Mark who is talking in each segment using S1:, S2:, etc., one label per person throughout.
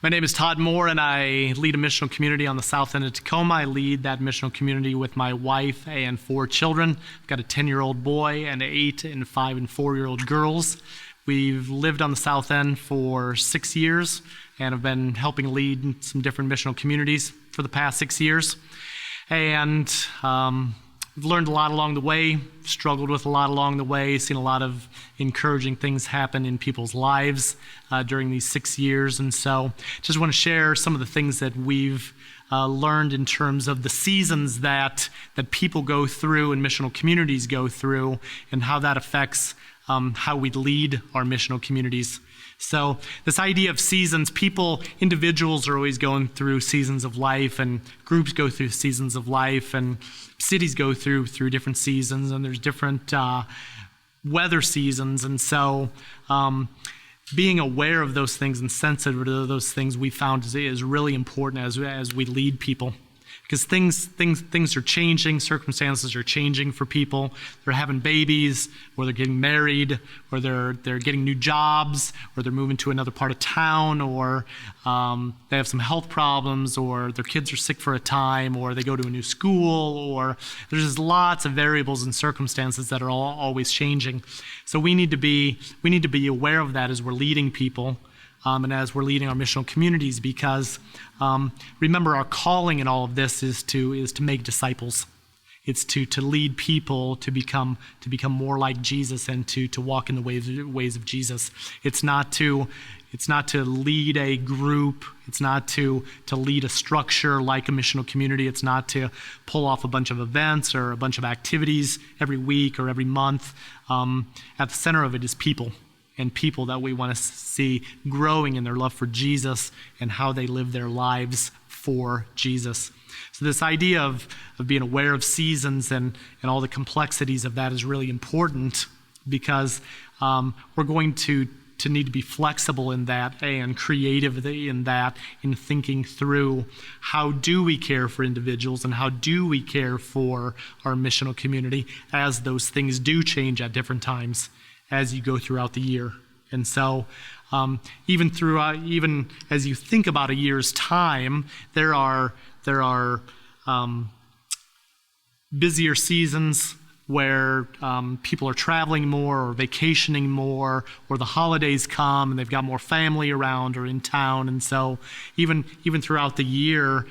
S1: My name is Todd Morr, and I lead a missional community on the south end of Tacoma. I lead that missional community with my wife and 4 children. I've got a 10-year-old boy and 8 and 5 and 4-year-old girls. We've lived on the south end for 6 years and have been helping lead some different missional communities for the past 6 years. And we've learned a lot along the way, struggled with a lot along the way, seen a lot of encouraging things happen in people's lives during these 6 years. And so just want to share some of the things that we've learned in terms of the seasons that people go through and missional communities go through, and how that affects how we lead our missional communities. So this idea of seasons, individuals are always going through seasons of life, and groups go through seasons of life, and cities go through different seasons, and there's different weather seasons. And so being aware of those things and sensitive to those things, we found is really important as we lead people. Because things are changing, circumstances are changing for people. They're having babies, or they're getting married, or they're getting new jobs, or they're moving to another part of town, or they have some health problems, or their kids are sick for a time, or they go to a new school, or there's just lots of variables and circumstances that are always changing. So we need to be aware of that as we're leading people. And as we're leading our missional communities, because remember, our calling in all of this is to make disciples. It's to lead people to become more like Jesus and to walk in the ways of Jesus. It's not to lead a group. It's not to lead a structure like a missional community. It's not to pull off a bunch of events or a bunch of activities every week or every month. At the center of it is people. And people that we want to see growing in their love for Jesus and how they live their lives for Jesus. So this idea of being aware of seasons and all the complexities of that is really important, because we're going to need to be flexible in that and creative in that, in thinking through how do we care for individuals and how do we care for our missional community as those things do change at different times as you go throughout the year. And so even as you think about a year's time, there are busier seasons where people are traveling more or vacationing more, or the holidays come and they've got more family around or in town. And so even throughout the year,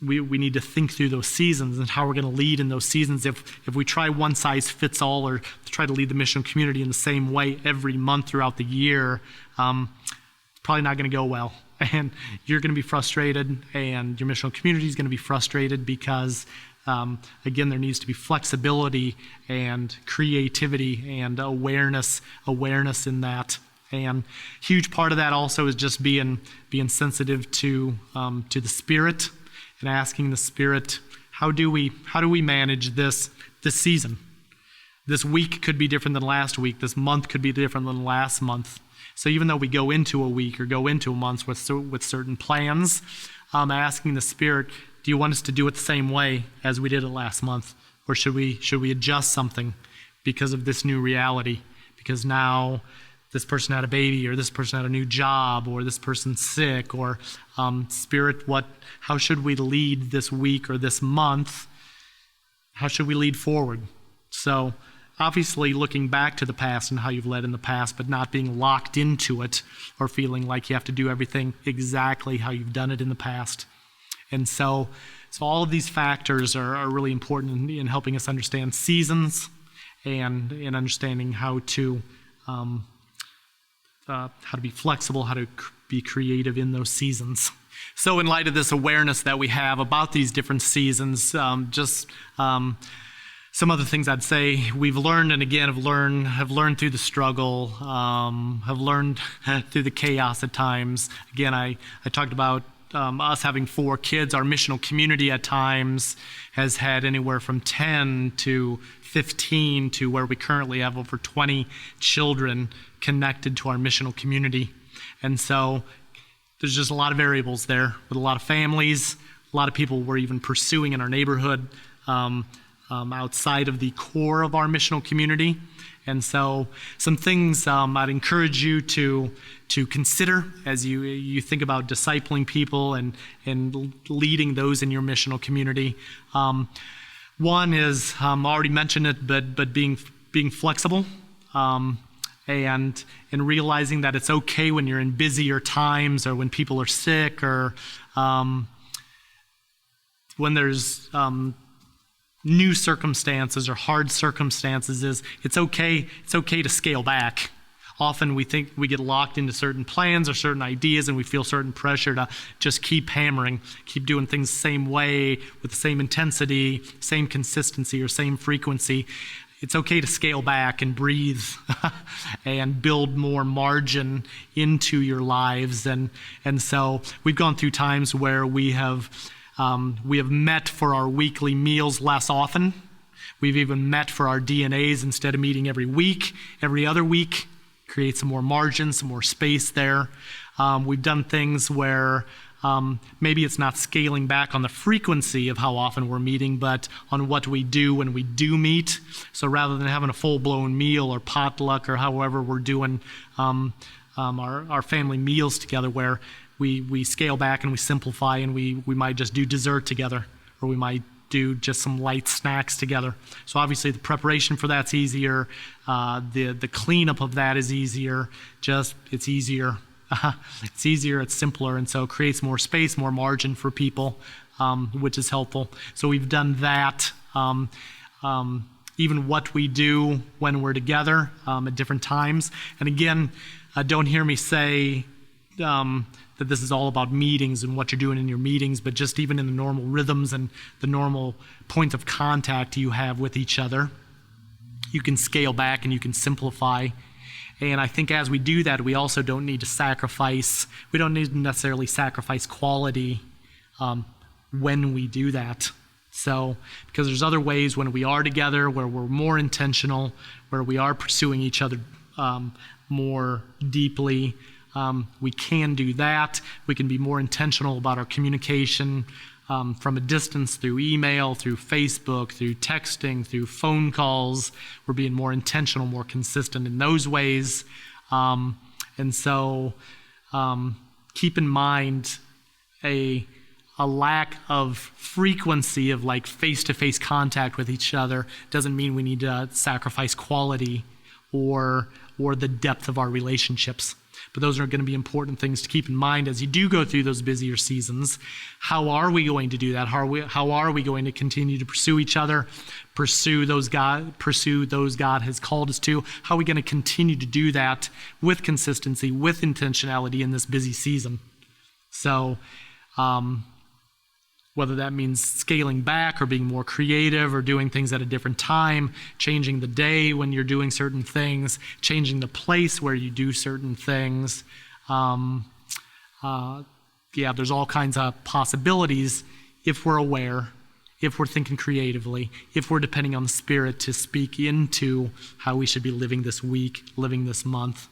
S1: we need to think through those seasons and how we're going to lead in those seasons. If we try one size fits all, or try to lead the mission community in the same way every month throughout the year, it's probably not going to go well. And you're going to be frustrated, and your missional community is going to be frustrated, because again, there needs to be flexibility and creativity and awareness in that. And a huge part of that also is just being sensitive to the Spirit, and asking the Spirit, how do we manage this season? This week could be different than last week. This month could be different than last month. So even though we go into a week or go into a month with certain plans, asking the Spirit, do you want us to do it the same way as we did it last month? Or should we adjust something because of this new reality? Because now this person had a baby, or this person had a new job, or this person's sick, or Spirit, how should we lead this week or this month? How should we lead forward? So obviously looking back to the past and how you've led in the past, but not being locked into it or feeling like you have to do everything exactly how you've done it in the past. And so all of these factors are really important in helping us understand seasons and in understanding how to be flexible, how to be creative in those seasons. So in light of this awareness that we have about these different seasons, some other things I'd say we've learned, and again have learned through the struggle, have learned through the chaos at times. Again, I talked about us having 4 kids. Our missional community at times has had anywhere from 10 to 15 to where we currently have over 20 children connected to our missional community. And so there's just a lot of variables there with a lot of families, a lot of people we're even pursuing in our neighborhood outside of the core of our missional community. And so some things I'd encourage you to consider as you think about discipling people and leading those in your missional community. One is, I already mentioned it, but being flexible, and realizing that it's okay when you're in busier times or when people are sick or when there's new circumstances or hard circumstances. It's okay to scale back. Often we think we get locked into certain plans or certain ideas and we feel certain pressure to just keep hammering, keep doing things the same way with the same intensity, same consistency or same frequency. It's okay to scale back and breathe and build more margin into your lives. And so we've gone through times where we have met for our weekly meals less often. We've even met for our DNAs instead of meeting every week, every other week. Create some more margin, some more space there. We've done things where maybe it's not scaling back on the frequency of how often we're meeting, but on what we do when we do meet. So rather than having a full-blown meal or potluck or however we're doing our family meals together, where we scale back and we simplify and we might just do dessert together, or we might do just some light snacks together. So obviously the preparation for that's easier. The cleanup of that is easier. It's easier. It's easier, it's simpler, and so it creates more space, more margin for people, which is helpful. So we've done that. Even what we do when we're together at different times. And again, don't hear me say that this is all about meetings and what you're doing in your meetings, but just even in the normal rhythms and the normal points of contact you have with each other, you can scale back and you can simplify. And I think as we do that, we also don't need to necessarily sacrifice quality when we do that. So, because there's other ways when we are together where we're more intentional, where we are pursuing each other more deeply. We can do that. We can be more intentional about our communication from a distance, through email, through Facebook, through texting, through phone calls. We're being more intentional, more consistent in those ways. And so keep in mind a lack of frequency of like face-to-face contact with each other doesn't mean we need to sacrifice quality or the depth of our relationships. But those are going to be important things to keep in mind as you do go through those busier seasons. How are we going to do that? How are we going to continue to pursue each other, pursue those God has called us to? How are we going to continue to do that with consistency, with intentionality in this busy season? So whether that means scaling back or being more creative or doing things at a different time, changing the day when you're doing certain things, changing the place where you do certain things. There's all kinds of possibilities if we're aware, if we're thinking creatively, if we're depending on the Spirit to speak into how we should be living this week, living this month.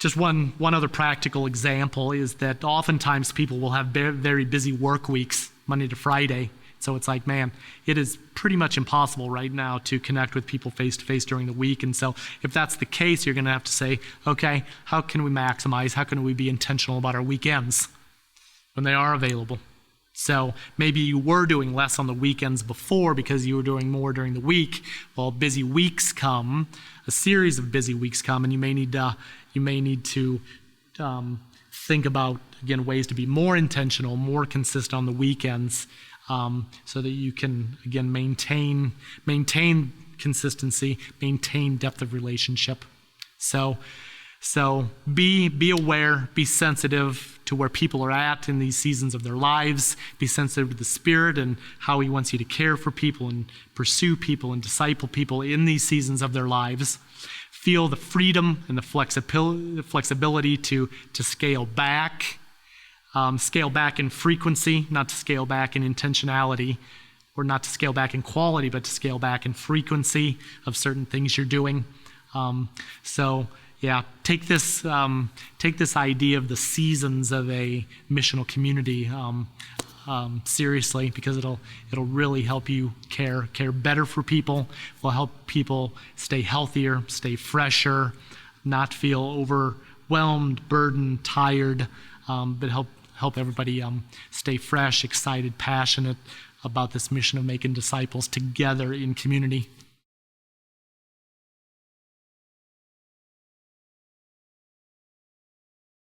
S1: Just one other practical example is that oftentimes people will have very busy work weeks, Monday to Friday. So it's like, man, it is pretty much impossible right now to connect with people face-to-face during the week. And so if that's the case, you're going to have to say, okay, how can we maximize? How can we be intentional about our weekends when they are available? So maybe you were doing less on the weekends before because you were doing more during the week. Well, busy weeks come, a series of busy weeks come, and you may need to think about, again, ways to be more intentional, more consistent on the weekends, so that you can, again, maintain consistency, maintain depth of relationship. So be aware, be sensitive to where people are at in these seasons of their lives. Be sensitive to the Spirit and how He wants you to care for people and pursue people and disciple people in these seasons of their lives. Feel the freedom and the flexibility to scale back. Scale back in frequency, not to scale back in intentionality, or not to scale back in quality, but to scale back in frequency of certain things you're doing. Take this idea of the seasons of a missional community seriously, because it'll really help you care better for people. Will help people stay healthier, stay fresher, not feel overwhelmed, burdened, tired, but help everybody stay fresh, excited, passionate about this mission of making disciples together in community.